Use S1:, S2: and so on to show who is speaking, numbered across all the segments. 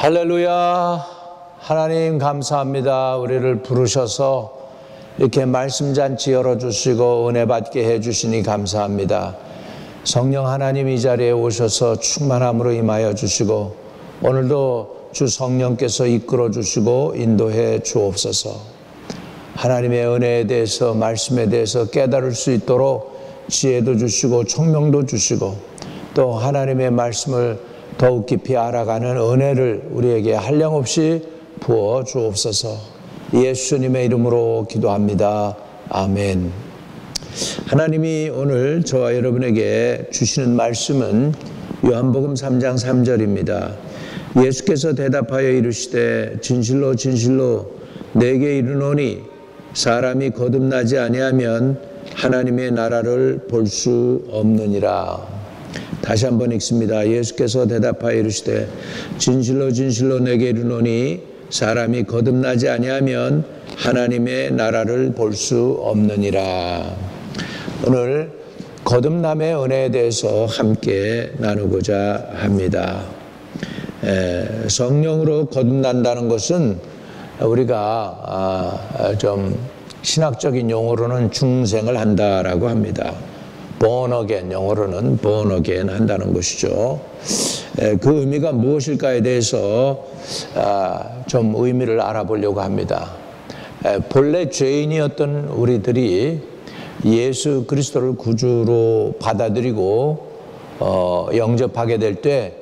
S1: 할렐루야. 하나님 감사합니다. 우리를 부르셔서 이렇게 말씀잔치 열어주시고 은혜 받게 해주시니 감사합니다. 성령 하나님 이 자리에 오셔서 충만함으로 임하여 주시고 오늘도 주 성령께서 이끌어 주시고 인도해 주옵소서. 하나님의 은혜에 대해서 말씀에 대해서 깨달을 수 있도록 지혜도 주시고 총명도 주시고 또 하나님의 말씀을 더욱 깊이 알아가는 은혜를 우리에게 한량없이 부어 주옵소서. 예수님의 이름으로 기도합니다. 아멘. 하나님이 오늘 저와 여러분에게 주시는 말씀은 요한복음 3장 3절입니다. 예수께서 대답하여 이르시되 진실로 진실로 내게 이르노니 사람이 거듭나지 아니하면 하나님의 나라를 볼 수 없느니라. 다시 한번 읽습니다. 예수께서 대답하여 이르시되 진실로 진실로 내게 이르노니 사람이 거듭나지 아니하면 하나님의 나라를 볼 수 없느니라. 오늘 거듭남의 은혜에 대해서 함께 나누고자 합니다. 성령으로 거듭난다는 것은 우리가 좀 신학적인 용어로는 중생을 한다라고 합니다. born again, 영어로는 born again 한다는 것이죠. 그 의미가 무엇일까에 대해서 좀 의미를 알아보려고 합니다. 본래 죄인이었던 우리들이 예수 그리스도를 구주로 받아들이고 영접하게 될 때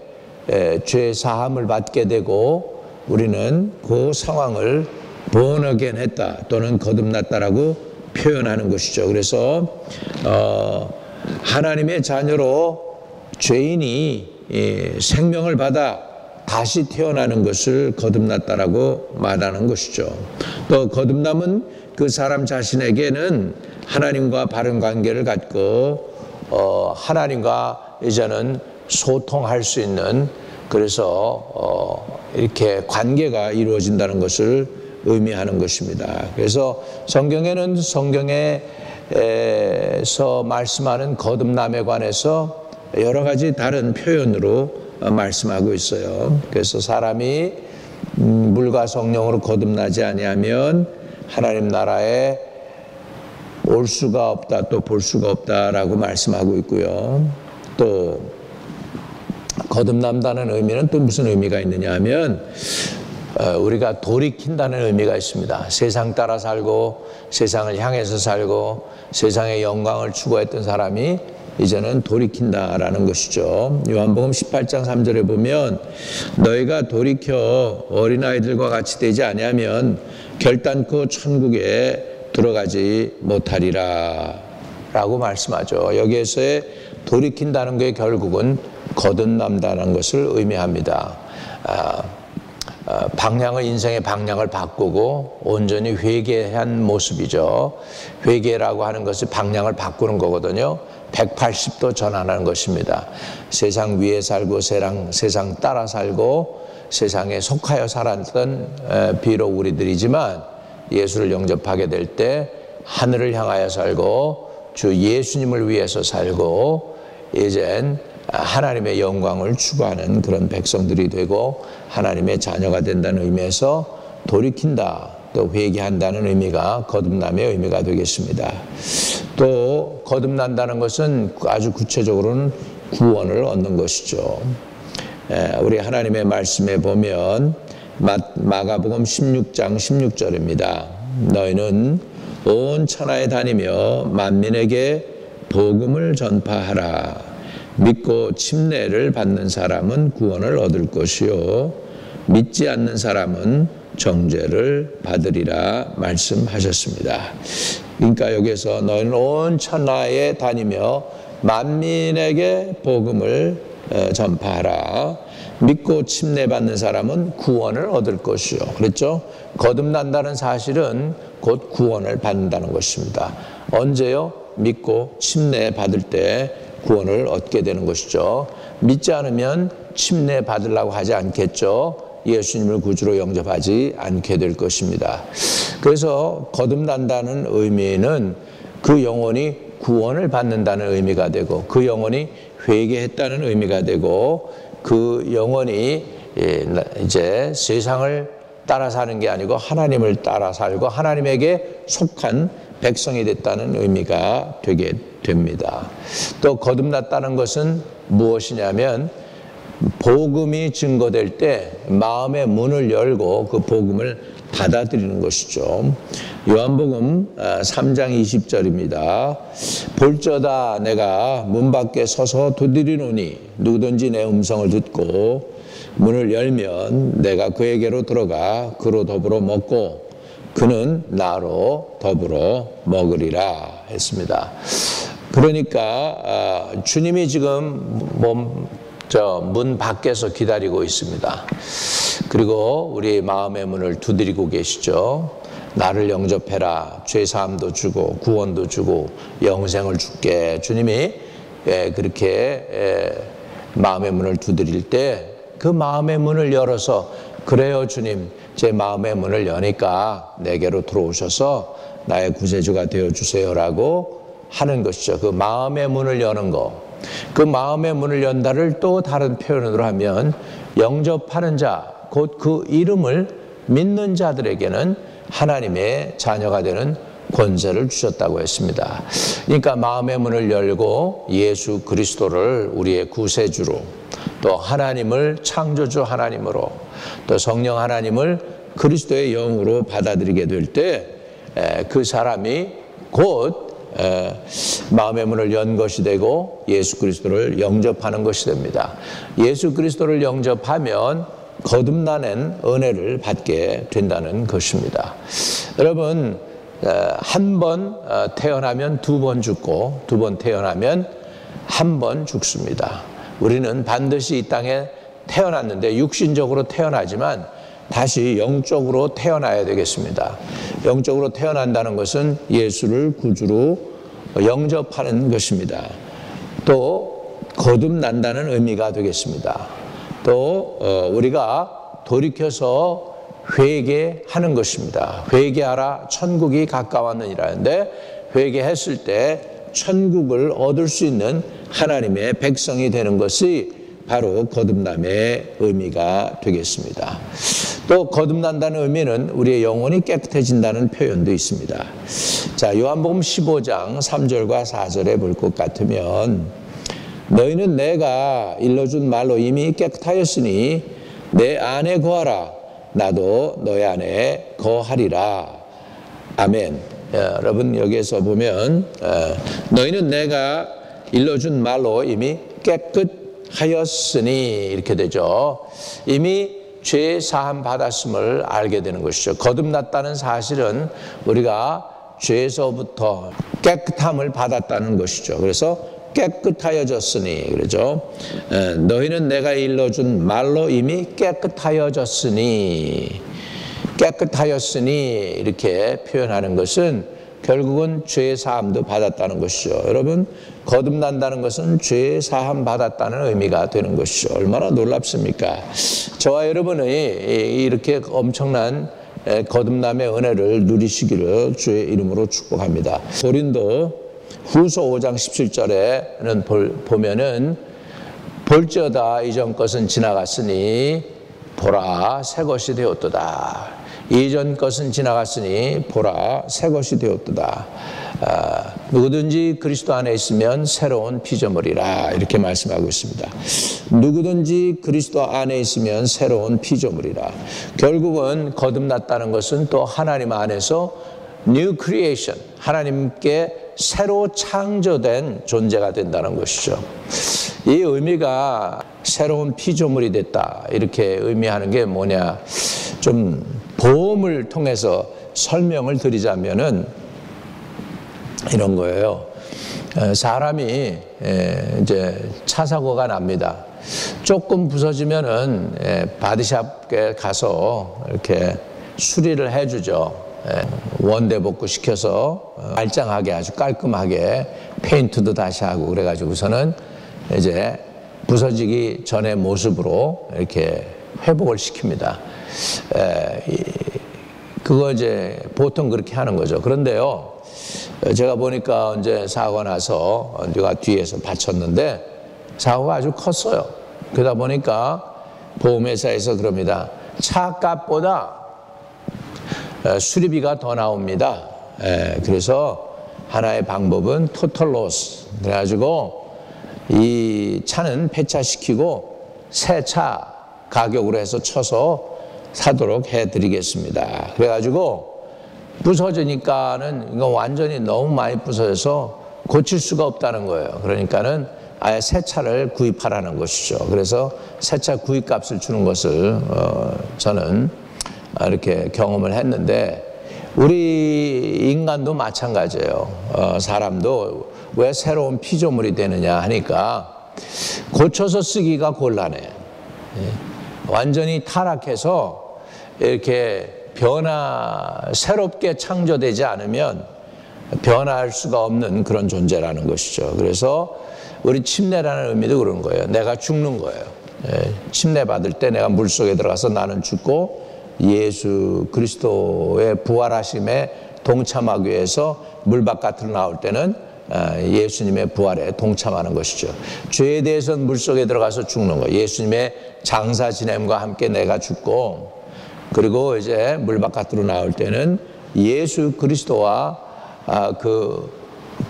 S1: 죄 사함을 받게 되고 우리는 그 상황을 born again 했다 또는 거듭났다라고 표현하는 것이죠. 그래서 하나님의 자녀로 죄인이 생명을 받아 다시 태어나는 것을 거듭났다라고 말하는 것이죠. 또 거듭남은 그 사람 자신에게는 하나님과 바른 관계를 갖고 하나님과 이제는 소통할 수 있는 그래서 이렇게 관계가 이루어진다는 것을 의미하는 것입니다. 그래서 성경에는 성경에서 말씀하는 거듭남에 관해서 여러 가지 다른 표현으로 말씀하고 있어요. 그래서 사람이 물과 성령으로 거듭나지 아니하면 하나님 나라에 올 수가 없다 또 볼 수가 없다라고 말씀하고 있고요. 또 거듭난다는 의미는 또 무슨 의미가 있느냐 하면 우리가 돌이킨다는 의미가 있습니다. 세상 따라 살고 세상을 향해서 살고 세상의 영광을 추구했던 사람이 이제는 돌이킨다라는 것이죠. 요한복음 18장 3절에 보면 너희가 돌이켜 어린아이들과 같이 되지 아니하면 결단코 천국에 들어가지 못하리라 라고 말씀하죠. 여기에서의 돌이킨다는 게 결국은 거듭난다는 것을 의미합니다. 방향을 인생의 방향을 바꾸고 온전히 회개한 모습이죠. 회개라고 하는 것이 방향을 바꾸는 거거든요. 180도 전환하는 것입니다. 세상 위에 살고 세상 따라 살고 세상에 속하여 살았던 비록 우리들이지만 예수를 영접하게 될 때 하늘을 향하여 살고 주 예수님을 위해서 살고 이젠 하나님의 영광을 추구하는 그런 백성들이 되고 하나님의 자녀가 된다는 의미에서 돌이킨다 또 회개한다는 의미가 거듭남의 의미가 되겠습니다. 또 거듭난다는 것은 아주 구체적으로는 구원을 얻는 것이죠. 우리 하나님의 말씀에 보면 마가복음 16장 16절입니다. 너희는 온 천하에 다니며 만민에게 복음을 전파하라. 믿고 침례를 받는 사람은 구원을 얻을 것이요 믿지 않는 사람은 정죄를 받으리라 말씀하셨습니다. 그러니까 여기서 너희는 온 천하에 다니며 만민에게 복음을 전파하라. 믿고 침례 받는 사람은 구원을 얻을 것이요. 그랬죠? 거듭난다는 사실은 곧 구원을 받는다는 것입니다. 언제요? 믿고 침례 받을 때 구원을 얻게 되는 것이죠. 믿지 않으면 침례 받으려고 하지 않겠죠. 예수님을 구주로 영접하지 않게 될 것입니다. 그래서 거듭난다는 의미는 그 영혼이 구원을 받는다는 의미가 되고 그 영혼이 회개했다는 의미가 되고 그 영혼이 이제 세상을 따라 사는 게 아니고 하나님을 따라 살고 하나님에게 속한 백성이 됐다는 의미가 되게 됩니다. 또 거듭났다는 것은 무엇이냐면 복음이 증거될 때 마음의 문을 열고 그 복음을 받아들이는 것이죠. 요한복음 3장 20절입니다. 볼저다 내가 문 밖에 서서 두드리노니 누구든지 내 음성을 듣고 문을 열면 내가 그에게로 들어가 그로 더불어 먹고 그는 나로 더불어 먹으리라 했습니다. 그러니까 주님이 지금 문 밖에서 기다리고 있습니다. 그리고 우리 마음의 문을 두드리고 계시죠. 나를 영접해라. 죄사함도 주고 구원도 주고 영생을 줄게. 주님이 그렇게 마음의 문을 두드릴 때 그 마음의 문을 열어서 그래요 주님 제 마음의 문을 여니까 내게로 들어오셔서 나의 구세주가 되어주세요라고 하는 것이죠. 그 마음의 문을 여는 거. 그 마음의 문을 연다를 또 다른 표현으로 하면 영접하는 자, 곧 그 이름을 믿는 자들에게는 하나님의 자녀가 되는 권세를 주셨다고 했습니다. 그러니까 마음의 문을 열고 예수 그리스도를 우리의 구세주로 또 하나님을 창조주 하나님으로 또 성령 하나님을 그리스도의 영으로 받아들이게 될 때 그 사람이 곧 마음의 문을 연 것이 되고 예수 그리스도를 영접하는 것이 됩니다. 예수 그리스도를 영접하면 거듭나는 은혜를 받게 된다는 것입니다. 여러분 한 번 태어나면 두 번 죽고 두 번 태어나면 한 번 죽습니다. 우리는 반드시 이 땅에 태어났는데 육신적으로 태어나지만 다시 영적으로 태어나야 되겠습니다. 영적으로 태어난다는 것은 예수를 구주로 영접하는 것입니다. 또 거듭난다는 의미가 되겠습니다. 또 우리가 돌이켜서 회개하는 것입니다. 회개하라 천국이 가까웠느니라는데 회개했을 때 천국을 얻을 수 있는 하나님의 백성이 되는 것이 바로 거듭남의 의미가 되겠습니다. 또 거듭난다는 의미는 우리의 영혼이 깨끗해진다는 표현도 있습니다. 자, 요한복음 15장 3절과 4절에 볼 것 같으면 너희는 내가 일러준 말로 이미 깨끗하였으니 내 안에 거하라 나도 너희 안에 거하리라. 아멘. 여러분 여기에서 보면 너희는 내가 일러준 말로 이미 깨끗하였으니 이렇게 되죠. 이미 죄 사함 받았음을 알게 되는 것이죠. 거듭났다는 사실은 우리가 죄에서부터 깨끗함을 받았다는 것이죠. 그래서 깨끗하여졌으니 그러죠. 너희는 내가 일러준 말로 이미 깨끗하여졌으니 이렇게 표현하는 것은 결국은 죄 사함도 받았다는 것이죠. 여러분 거듭난다는 것은 죄 사함 받았다는 의미가 되는 것이죠. 얼마나 놀랍습니까? 저와 여러분이 이렇게 엄청난 거듭남의 은혜를 누리시기를 주의 이름으로 축복합니다. 고린도 후서 5장 17절에는 보면은 볼지어다 이전 것은 지나갔으니 보라 새 것이 되었도다. 이전 것은 지나갔으니 보라 새 것이 되었도다. 누구든지 그리스도 안에 있으면 새로운 피조물이라 이렇게 말씀하고 있습니다. 누구든지 그리스도 안에 있으면 새로운 피조물이라. 결국은 거듭났다는 것은 또 하나님 안에서 New Creation, 하나님께 새로 창조된 존재가 된다는 것이죠. 이 의미가 새로운 피조물이 됐다 이렇게 의미하는 게 뭐냐, 좀 보험을 통해서 설명을 드리자면은 이런 거예요. 사람이 이제 차 사고가 납니다. 조금 부서지면은 바디샵에 가서 이렇게 수리를 해주죠. 원대복구 시켜서 말짱하게 아주 깔끔하게 페인트도 다시 하고 그래가지고서는 이제 부서지기 전의 모습으로 이렇게 회복을 시킵니다. 그거 이제 보통 그렇게 하는 거죠. 그런데요, 제가 보니까 이제 사고가 나서 내가 뒤에서 다쳤는데 사고가 아주 컸어요. 그러다 보니까 보험회사에서 그럽니다. 차값보다 수리비가 더 나옵니다. 그래서 하나의 방법은 토탈 로스. 그래가지고 이 차는 폐차시키고 새 차 가격으로 해서 쳐서 사도록 해드리겠습니다. 그래가지고 부서지니까는 이거 완전히 너무 많이 부서져서 고칠 수가 없다는 거예요. 그러니까는 아예 새 차를 구입하라는 것이죠. 그래서 새 차 구입값을 주는 것을 저는 이렇게 경험을 했는데, 우리 인간도 마찬가지예요. 사람도 왜 새로운 피조물이 되느냐 하니까 고쳐서 쓰기가 곤란해. 완전히 타락해서 이렇게 새롭게 창조되지 않으면 변화할 수가 없는 그런 존재라는 것이죠. 그래서 우리 침례라는 의미도 그런 거예요. 내가 죽는 거예요. 침례 받을 때 내가 물속에 들어가서 나는 죽고 예수 그리스도의 부활하심에 동참하기 위해서 물 바깥으로 나올 때는 예수님의 부활에 동참하는 것이죠. 죄에 대해서는 물속에 들어가서 죽는 거예요. 예수님의 장사 지냄과 함께 내가 죽고, 그리고 이제 물 바깥으로 나올 때는 예수 그리스도와 그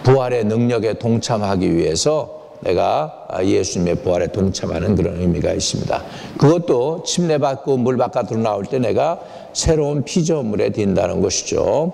S1: 부활의 능력에 동참하기 위해서 내가 예수님의 부활에 동참하는 그런 의미가 있습니다. 그것도 침례받고 물 바깥으로 나올 때 내가 새로운 피조물에 된다는 것이죠.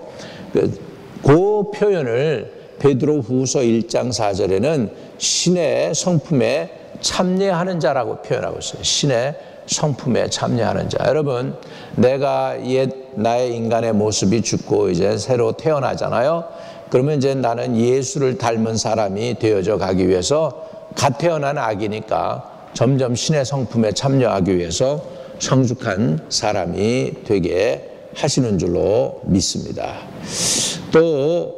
S1: 그 표현을 베드로 후서 1장 4절에는 신의 성품에 참여하는 자라고 표현하고 있어요. 신의 성품에 참여하는 자. 여러분, 내가 옛 나의 인간의 모습이 죽고 이제 새로 태어나잖아요. 그러면 이제 나는 예수를 닮은 사람이 되어져 가기 위해서 갓 태어난 아기니까 점점 신의 성품에 참여하기 위해서 성숙한 사람이 되게 하시는 줄로 믿습니다. 또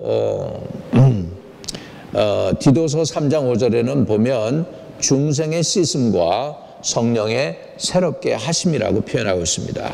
S1: 디도서 3장 5절에는 보면 중생의 씻음과 성령의 새롭게 하심이라고 표현하고 있습니다.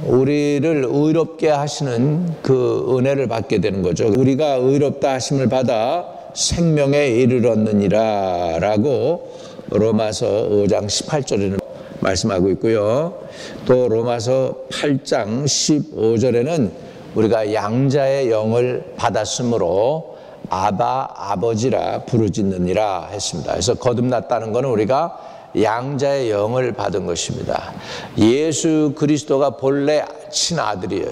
S1: 우리를 의롭게 하시는 그 은혜를 받게 되는 거죠. 우리가 의롭다 하심을 받아 생명에 이르렀느니라 라고 로마서 5장 18절에는 말씀하고 있고요. 또 로마서 8장 15절에는 우리가 양자의 영을 받았으므로 아버지라 부르짖느니라 했습니다. 그래서 거듭났다는 것은 우리가 양자의 영을 받은 것입니다. 예수 그리스도가 본래 친아들이에요.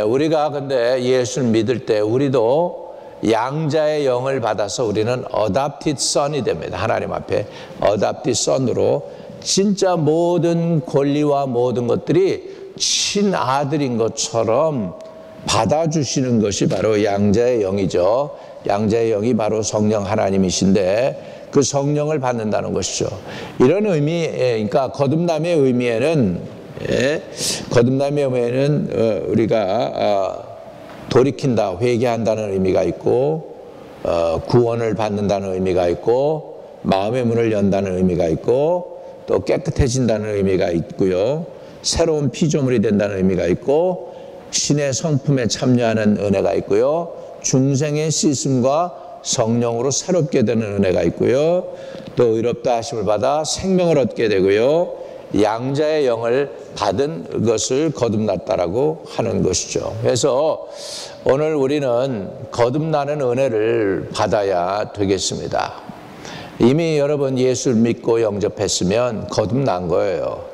S1: 우리가 근데 예수를 믿을 때 우리도 양자의 영을 받아서 우리는 adopted son이 됩니다. 하나님 앞에 adopted son으로 진짜 모든 권리와 모든 것들이 친아들인 것처럼 받아주시는 것이 바로 양자의 영이죠. 양자의 영이 바로 성령 하나님이신데 그 성령을 받는다는 것이죠. 이런 의미, 그러니까 거듭남의 의미에는 우리가 돌이킨다, 회개한다는 의미가 있고, 구원을 받는다는 의미가 있고, 마음의 문을 연다는 의미가 있고, 또 깨끗해진다는 의미가 있고요. 새로운 피조물이 된다는 의미가 있고, 신의 성품에 참여하는 은혜가 있고요. 중생의 씻음과 성령으로 새롭게 되는 은혜가 있고요. 또 의롭다 하심을 받아 생명을 얻게 되고요. 양자의 영을 받은 것을 거듭났다라고 하는 것이죠. 그래서 오늘 우리는 거듭나는 은혜를 받아야 되겠습니다. 이미 여러분 예수를 믿고 영접했으면 거듭난 거예요.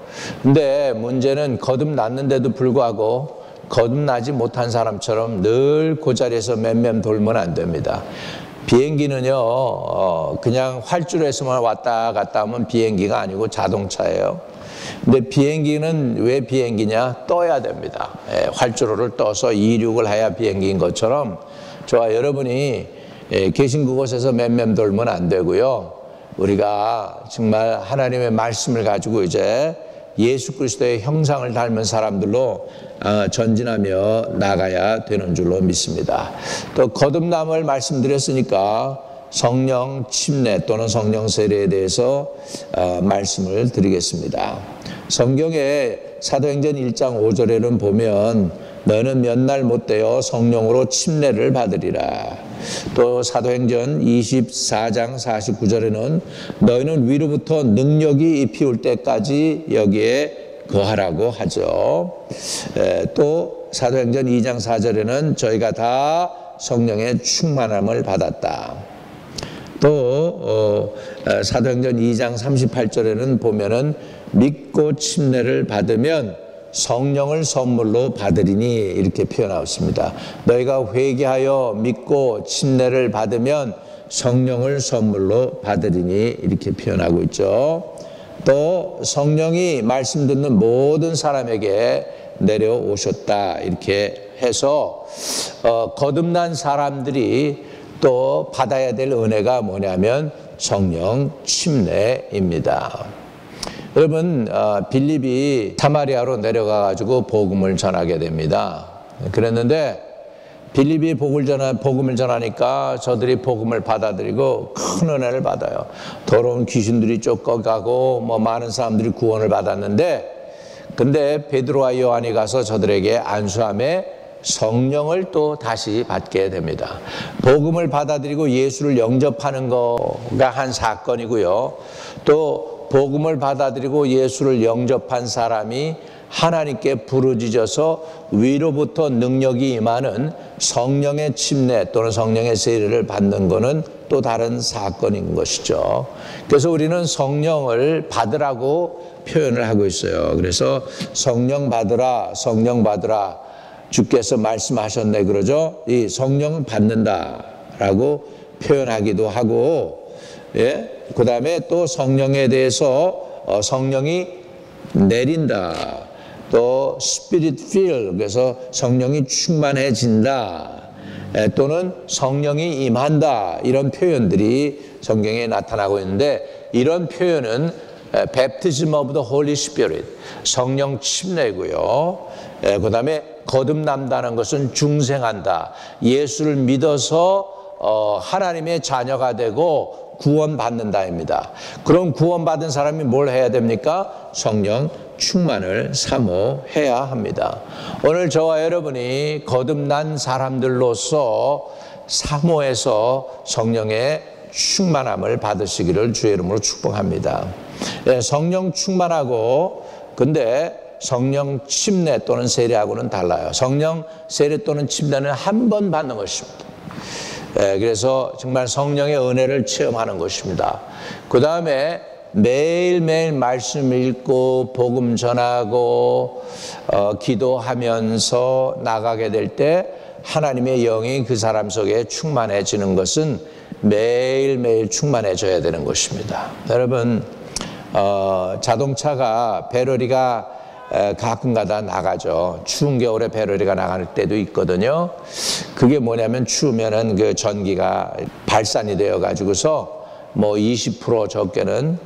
S1: 근데 문제는 거듭났는데도 불구하고 거듭나지 못한 사람처럼 늘 그 자리에서 맴맴 돌면 안 됩니다. 비행기는요, 그냥 활주로에서만 왔다 갔다 하면 비행기가 아니고 자동차예요. 근데 비행기는 왜 비행기냐? 떠야 됩니다. 활주로를 떠서 이륙을 해야 비행기인 것처럼 저와 여러분이 계신 그곳에서 맴맴 돌면 안 되고요. 우리가 정말 하나님의 말씀을 가지고 이제 예수 그리스도의 형상을 닮은 사람들로 전진하며 나가야 되는 줄로 믿습니다. 또 거듭남을 말씀드렸으니까 성령 침례 또는 성령 세례에 대해서 말씀을 드리겠습니다. 성경에 사도행전 1장 5절에는 보면 너는 몇 날 못 되어 성령으로 침례를 받으리라. 또 사도행전 24장 49절에는 너희는 위로부터 능력이 입히올 때까지 여기에 거하라고 하죠. 또 사도행전 2장 4절에는 저희가 다 성령의 충만함을 받았다. 또 사도행전 2장 38절에는 보면은 믿고 침례를 받으면 성령을 선물로 받으리니 이렇게 표현하고 있습니다. 너희가 회개하여 믿고 침례를 받으면 성령을 선물로 받으리니 이렇게 표현하고 있죠. 또 성령이 말씀 듣는 모든 사람에게 내려오셨다 이렇게 해서 거듭난 사람들이 또 받아야 될 은혜가 뭐냐면 성령 침례입니다. 여러분 빌립이 사마리아로 내려가 가지고 복음을 전하게 됩니다. 그랬는데 빌립이 복음을 전하니까 저들이 복음을 받아들이고 큰 은혜를 받아요. 더러운 귀신들이 쫓겨가고 많은 사람들이 구원을 받았는데, 근데 베드로와 요한이 가서 저들에게 안수함에 성령을 또 다시 받게 됩니다. 복음을 받아들이고 예수를 영접하는 거가 한 사건이고요. 또 복음을 받아들이고 예수를 영접한 사람이 하나님께 부르짖어서 위로부터 능력이 임하는 성령의 침례 또는 성령의 세례를 받는 것은 또 다른 사건인 것이죠. 그래서 우리는 성령을 받으라고 표현을 하고 있어요. 그래서 성령 받으라, 성령 받으라. 주께서 말씀하셨네 그러죠. 이 성령을 받는다라고 표현하기도 하고, 그 다음에 또 성령에 대해서 성령이 내린다. 또 Spirit fill, 그래서 성령이 충만해진다. 또는 성령이 임한다. 이런 표현들이 성경에 나타나고 있는데, 이런 표현은 Baptism of the Holy Spirit, 성령 침례고요. 그 다음에 거듭난다는 것은 중생한다. 예수를 믿어서 하나님의 자녀가 되고 구원받는다입니다. 그럼 구원받은 사람이 뭘 해야 됩니까? 성령 충만을 사모해야 합니다. 오늘 저와 여러분이 거듭난 사람들로서 사모해서 성령의 충만함을 받으시기를 주의 이름으로 축복합니다. 성령 충만하고, 근데 성령 침례 또는 세례하고는 달라요. 성령 세례 또는 침례는 한 번 받는 것입니다. 그래서 정말 성령의 은혜를 체험하는 것입니다. 그 다음에 매일매일 말씀 읽고 복음 전하고 기도하면서 나가게 될 때 하나님의 영이 그 사람 속에 충만해지는 것은 매일매일 충만해져야 되는 것입니다. 여러분 자동차가 배터리가 가끔가다 나가죠. 추운 겨울에 배터리가 나갈 때도 있거든요. 그게 뭐냐면 추우면은 그 전기가 발산이 되어 가지고서 20% 적게는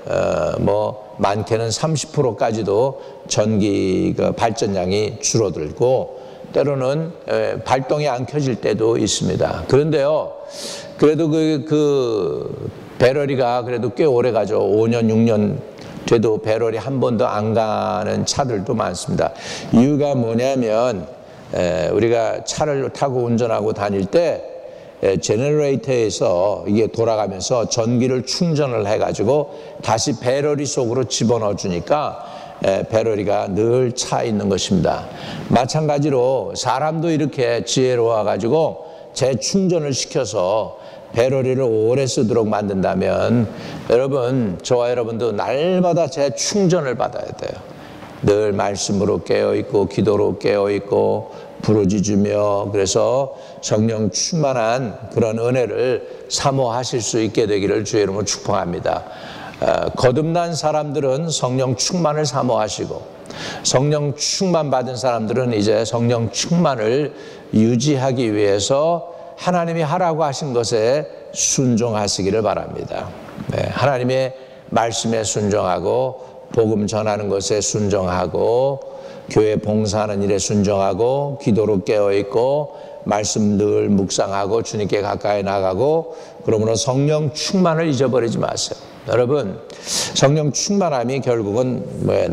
S1: 많게는 30%까지도 전기 발전량이 줄어들고 때로는 발동이 안 켜질 때도 있습니다. 그런데요, 그래도 그 배터리가 그래도 꽤 오래 가죠. 5년, 6년 돼도 배터리 한 번도 안 가는 차들도 많습니다. 이유가 뭐냐면 우리가 차를 타고 운전하고 다닐 때 제너레이터에서 이게 돌아가면서 전기를 충전을 해가지고 다시 배터리 속으로 집어넣어 주니까 배터리가 늘 차 있는 것입니다. 마찬가지로 사람도 이렇게 지혜로워 가지고 재충전을 시켜서 배터리를 오래 쓰도록 만든다면 여러분, 저와 여러분도 날마다 재충전을 받아야 돼요. 늘 말씀으로 깨어있고 기도로 깨어있고 부르짖으며, 그래서 성령 충만한 그런 은혜를 사모하실 수 있게 되기를 주의 이름으로 축복합니다. 거듭난 사람들은 성령 충만을 사모하시고, 성령 충만 받은 사람들은 이제 성령 충만을 유지하기 위해서 하나님이 하라고 하신 것에 순종하시기를 바랍니다. 하나님의 말씀에 순종하고 복음 전하는 것에 순종하고 교회 봉사하는 일에 순종하고 기도로 깨어있고 말씀 늘 묵상하고 주님께 가까이 나가고, 그러므로 성령 충만을 잊어버리지 마세요. 여러분, 성령 충만함이 결국은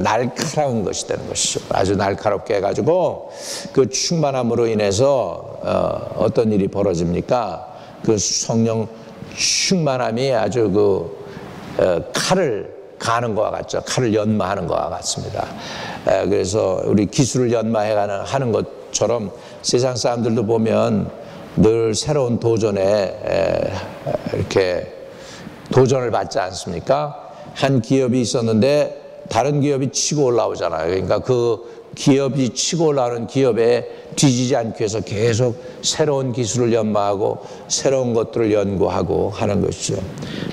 S1: 날카로운 것이 되는 것이죠. 아주 날카롭게 해가지고 그 충만함으로 인해서 어떤 일이 벌어집니까? 그 성령 충만함이 아주 칼을 가는 것과 같죠. 칼을 연마하는 것과 같습니다. 그래서 우리 기술을 연마하는 것처럼 세상 사람들도 보면 늘 새로운 도전에 이렇게 도전을 받지 않습니까? 한 기업이 있었는데 다른 기업이 치고 올라오잖아요. 그러니까 그 기업이 치고 올라오는 기업에 뒤지지 않기 위해서 계속 새로운 기술을 연마하고 새로운 것들을 연구하고 하는 것이죠.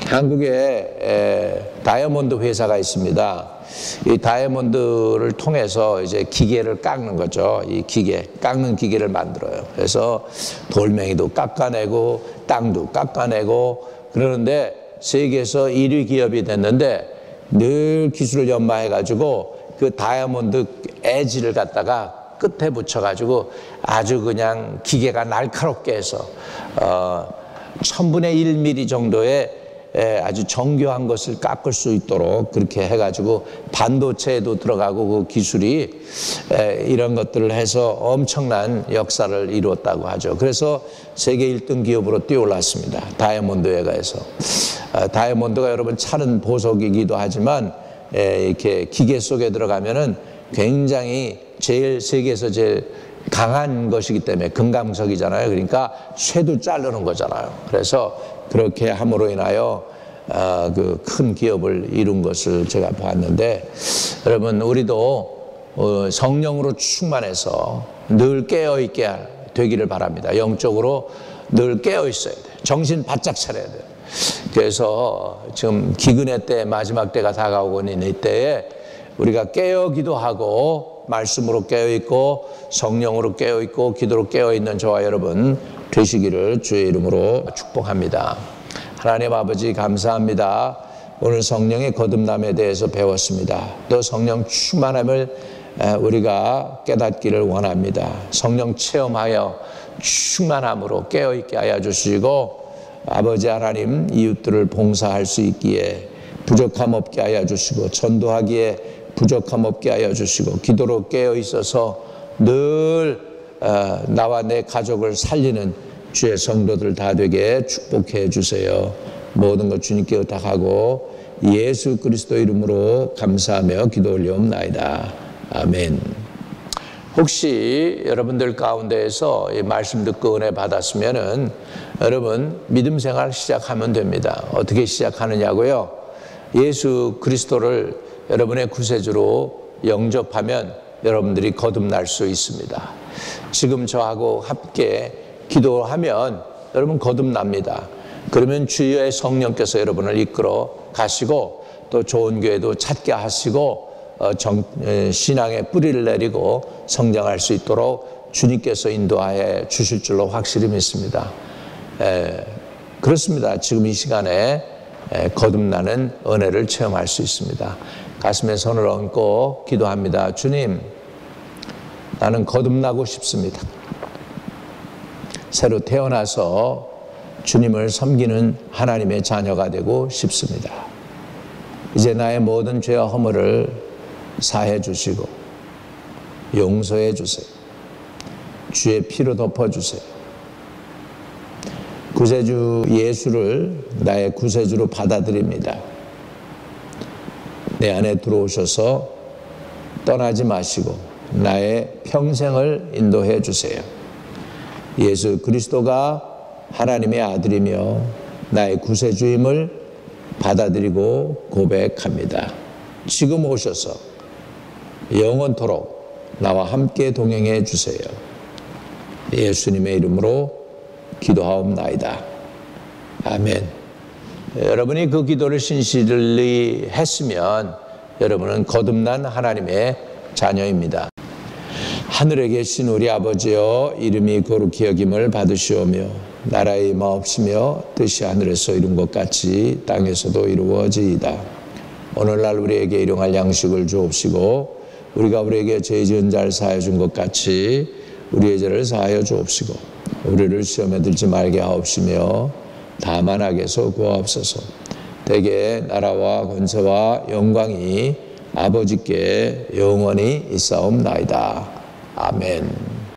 S1: 한국에 다이아몬드 회사가 있습니다. 이 다이아몬드를 통해서 이제 기계를 깎는 거죠. 이 기계, 깎는 기계를 만들어요. 그래서 돌멩이도 깎아내고 땅도 깎아내고 그러는데 세계에서 1위 기업이 됐는데 늘 기술을 연마해가지고 그 다이아몬드 에지를 갖다가 끝에 붙여가지고 아주 그냥 기계가 날카롭게 해서 1000분의 1mm 정도의 아주 정교한 것을 깎을 수 있도록 그렇게 해가지고 반도체에도 들어가고 그 기술이 이런 것들을 해서 엄청난 역사를 이루었다고 하죠. 그래서 세계 1등 기업으로 뛰어올랐습니다. 다이아몬드 회사에서. 다이아몬드가 여러분 차는 보석이기도 하지만 이렇게 기계 속에 들어가면은 굉장히 세계에서 제일 강한 것이기 때문에 금강석이잖아요. 그러니까 쇠도 자르는 거잖아요. 그래서 그렇게 함으로 인하여 그 큰 기업을 이룬 것을 제가 봤는데 여러분 우리도 성령으로 충만해서 늘 깨어있게 되기를 바랍니다. 영적으로 늘 깨어있어야 돼요. 정신 바짝 차려야 돼요. 그래서 지금 기근의 때 마지막 때가 다가오고 있는 이때에 우리가 깨어 기도하고 말씀으로 깨어있고 성령으로 깨어있고 기도로 깨어있는 저와 여러분 되시기를 주의 이름으로 축복합니다. 하나님 아버지 감사합니다. 오늘 성령의 거듭남에 대해서 배웠습니다. 또 성령 충만함을 우리가 깨닫기를 원합니다. 성령 체험하여 충만함으로 깨어있게 하여 주시고 아버지 하나님 이웃들을 봉사할 수 있기에 부족함 없게 하여 주시고 전도하기에 부족함 없게 하여 주시고 기도로 깨어 있어서 늘 나와 내 가족을 살리는 주의 성도들 다 되게 축복해 주세요. 모든 것 주님께 의탁하고 예수 그리스도 이름으로 감사하며 기도 올려옵나이다. 아멘. 혹시 여러분들 가운데에서 이 말씀 듣고 은혜 받았으면은 여러분 믿음 생활 시작하면 됩니다. 어떻게 시작하느냐고요? 예수 그리스도를 여러분의 구세주로 영접하면 여러분들이 거듭날 수 있습니다. 지금 저하고 함께 기도하면 여러분 거듭납니다. 그러면 주의 성령께서 여러분을 이끌어 가시고 또 좋은 교회도 찾게 하시고 신앙의 뿌리를 내리고 성장할 수 있도록 주님께서 인도하여 주실 줄로 확실히 믿습니다. 그렇습니다. 지금 이 시간에 거듭나는 은혜를 체험할 수 있습니다. 가슴에 손을 얹고 기도합니다. 주님, 나는 거듭나고 싶습니다. 새로 태어나서 주님을 섬기는 하나님의 자녀가 되고 싶습니다. 이제 나의 모든 죄와 허물을 사해 주시고 용서해 주세요. 주의 피로 덮어 주세요. 구세주 예수를 나의 구세주로 받아들입니다. 내 안에 들어오셔서 떠나지 마시고 나의 평생을 인도해 주세요. 예수 그리스도가 하나님의 아들이며 나의 구세주임을 받아들이고 고백합니다. 지금 오셔서 영원토록 나와 함께 동행해 주세요. 예수님의 이름으로 기도하옵나이다. 아멘. 여러분이 그 기도를 신실히 했으면 여러분은 거듭난 하나님의 자녀입니다. 하늘에 계신 우리 아버지여, 이름이 거룩히 여김을 받으시오며 나라의 마옵시며 뜻이 하늘에서 이룬 것 같이 땅에서도 이루어지이다. 오늘날 우리에게 일용할 양식을 주옵시고 우리가 우리에게 죄 지은 자를 사하여 준 것 같이 우리의 죄를 사하여 주옵시고 우리를 시험에 들지 말게 하옵시며 다만 악에서 구하옵소서. 대개 나라와 권세와 영광이 아버지께 영원히 있사옵나이다. 아멘.